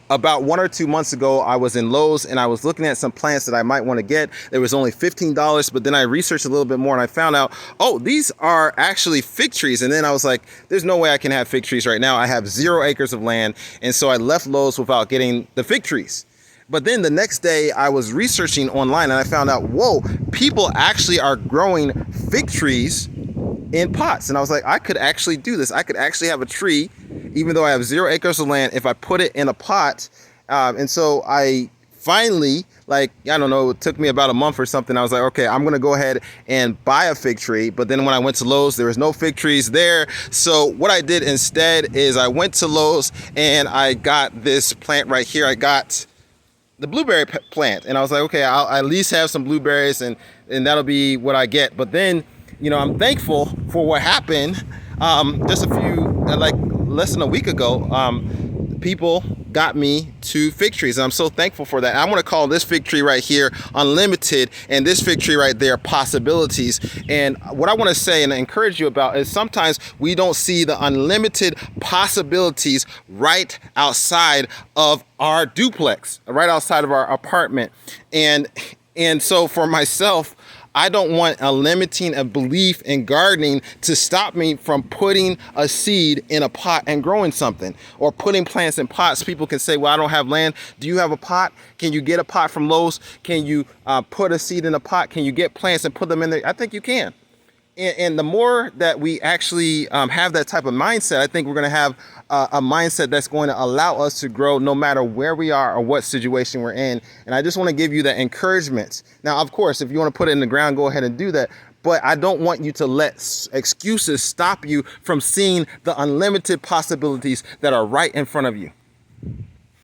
about 1 or 2 months ago, I was in Lowe's and I was looking at some plants that I might want to get. There was only $15, but then I researched a little bit more and I found out, oh, these are actually fig trees. And then I was like, there's no way I can have fig trees right now. I have 0 acres of land. And so I left Lowe's without getting the fig trees. But then the next day I was researching online and I found out, whoa, people actually are growing fig trees in pots. And I was like, I could actually do this. I could actually have a tree, even though I have 0 acres of land, if I put it in a pot. And so I finally, like, I don't know, it took me about a month or something. I was like, okay, I'm going to go ahead and buy a fig tree. But then when I went to Lowe's, there was no fig trees there. So what I did instead is I went to Lowe's and I got this plant right here. I got the blueberry plant. And I was like, okay, I'll at least have some blueberries and that'll be what I get. But then, you know, I'm thankful for what happened. Just a few, like less than a week ago, people got me 2 fig trees, and I'm so thankful for that. I want to call this fig tree right here Unlimited, and this fig tree right there Possibilities. And what I want to say and encourage you about is sometimes we don't see the unlimited possibilities right outside of our duplex, right outside of our apartment. And so for myself, I don't want a limiting a belief in gardening to stop me from putting a seed in a pot and growing something, or putting plants in pots. People can say, well, I don't have land. Do you have a pot? Can you get a pot from Lowe's? Can you put a seed in a pot? Can you get plants and put them in there? I think you can. And the more that we actually have that type of mindset, I think we're going to have a mindset that's going to allow us to grow no matter where we are or what situation we're in. And I just want to give you that encouragement. Now, of course, if you want to put it in the ground, go ahead and do that. But I don't want you to let excuses stop you from seeing the unlimited possibilities that are right in front of you.